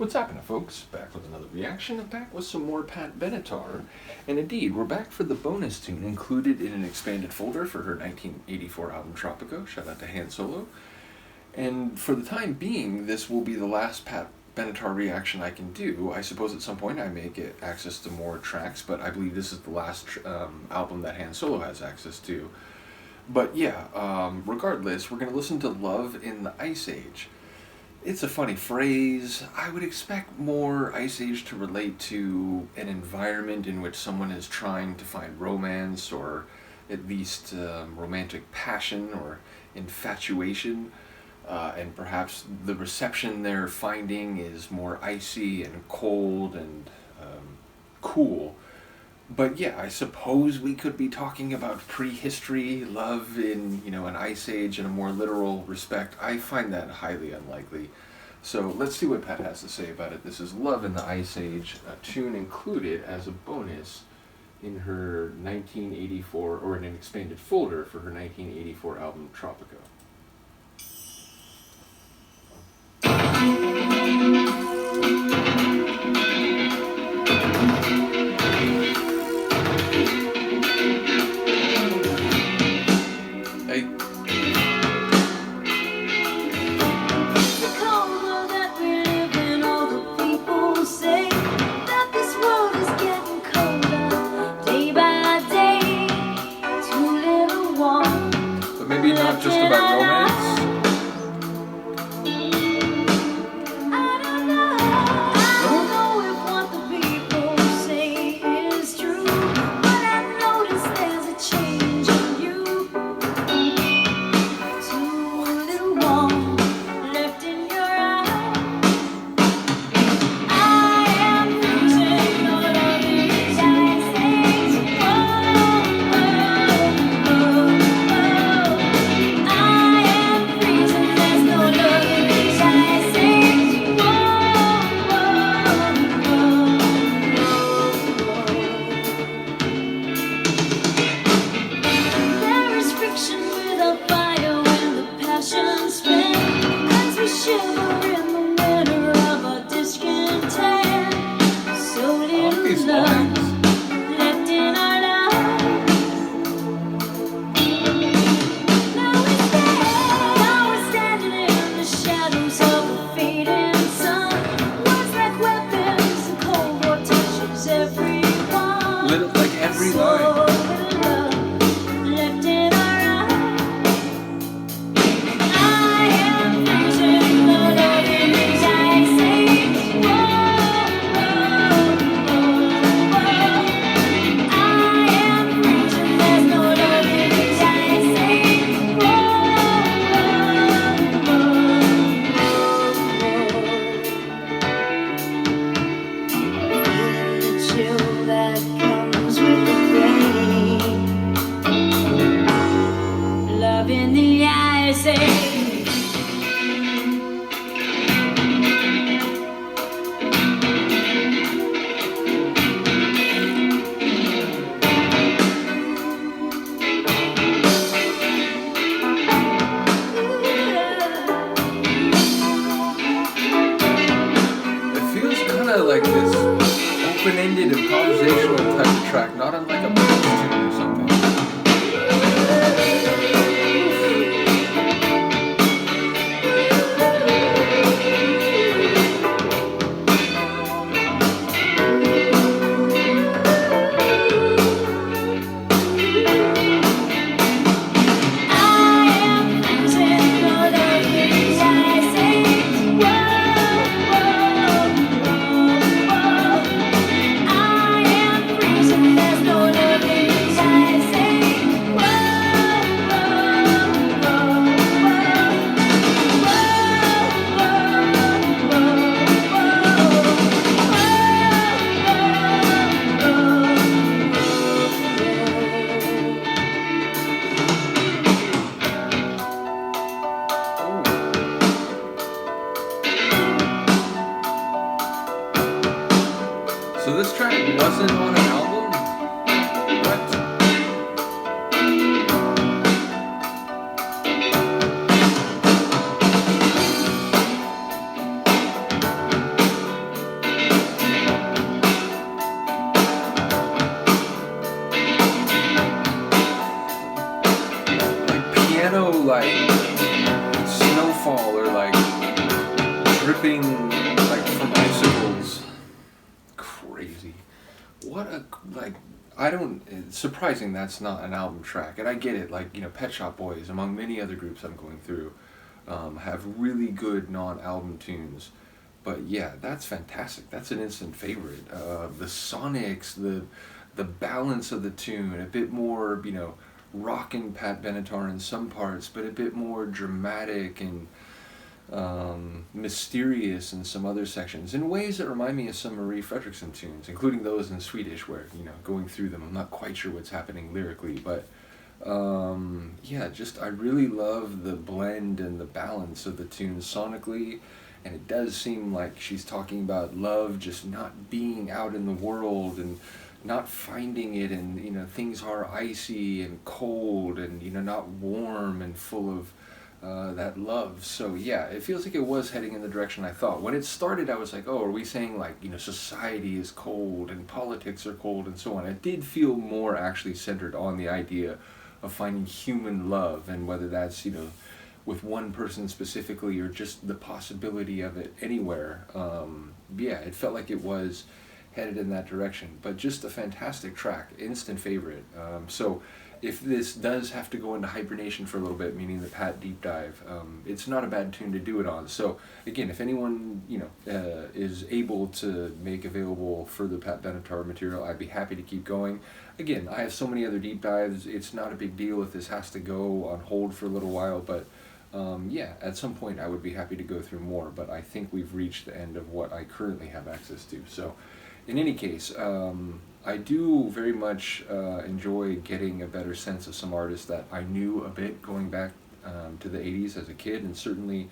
What's happening, folks? Back with another reaction and back with some more Pat Benatar. And indeed, we're back for the bonus tune included in an expanded folder for her 1984 album Tropico. Shout out to Han Solo. And for the time being, this will be the last Pat Benatar reaction I can do. I suppose at some point I may get access to more tracks, but I believe this is the last album that Han Solo has access to. But yeah, regardless, we're going to listen to Love in the Ice Age. It's a funny phrase. I would expect more Ice Age to relate to an environment in which someone is trying to find romance, or at least romantic passion or infatuation, and perhaps the reception they're finding is more icy and cold and cool. But yeah, I suppose we could be talking about prehistory love in, an ice age in a more literal respect. I find that highly unlikely. So let's see what Pat has to say about it. This is Love in the Ice Age, a tune included as a bonus in her 1984, or in an expanded folder for her 1984 album Tropico. Maybe not just about romance. Like this open-ended improvisational type of track, not unlike a blues tune or something. So this track wasn't on an album? What? dripping like from icicles. Crazy. What a like. I don't. It's surprising that's not an album track, and I get it. Like Pet Shop Boys, among many other groups I'm going through, have really good non-album tunes. But yeah, that's fantastic. That's an instant favorite. The sonics, the balance of the tune, a bit more rocking Pat Benatar in some parts, but a bit more dramatic and mysterious in some other sections, in ways that remind me of some Marie Fredriksson tunes, including those in Swedish, where going through them, I'm not quite sure what's happening lyrically, but yeah, just I really love the blend and the balance of the tunes sonically, and it does seem like she's talking about love just not being out in the world and not finding it, and things are icy and cold and not warm and full of that love. So yeah, it feels like it was heading in the direction I thought. When it started, I was like, oh, are we saying like society is cold and politics are cold and so on? It did feel more actually centered on the idea of finding human love, and whether that's with one person specifically or just the possibility of it anywhere. Yeah, it felt like it was headed in that direction, but just a fantastic track, instant favorite. So if this does have to go into hibernation for a little bit, meaning the Pat deep dive, it's not a bad tune to do it on. So again, if anyone is able to make available further Pat Benatar material, I'd be happy to keep going. Again, I have so many other deep dives, it's not a big deal if this has to go on hold for a little while, but yeah, at some point I would be happy to go through more, but I think we've reached the end of what I currently have access to. So in any case, I do very much enjoy getting a better sense of some artists that I knew a bit going back to the 80s as a kid, and certainly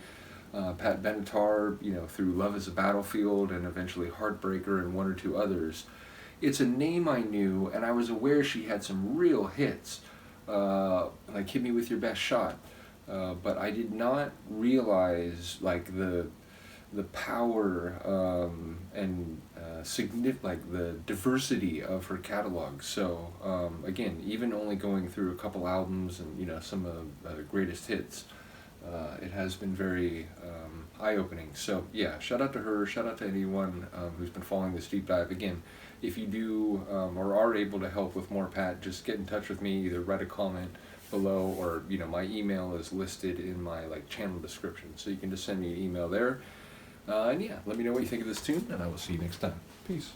Pat Benatar, through Love is a Battlefield and eventually Heartbreaker and one or two others. It's a name I knew, and I was aware she had some real hits, like Hit Me With Your Best Shot, but I did not realize like the power and like the diversity of her catalog. So again, even only going through a couple albums and some of the greatest hits, it has been very eye-opening. So yeah, shout out to her, shout out to anyone who's been following this deep dive. Again, if you do or are able to help with more Pat, just get in touch with me, either write a comment below, or my email is listed in my channel description, so you can just send me an email there. And yeah, let me know what you think of this tune, and I will see you next time. Peace.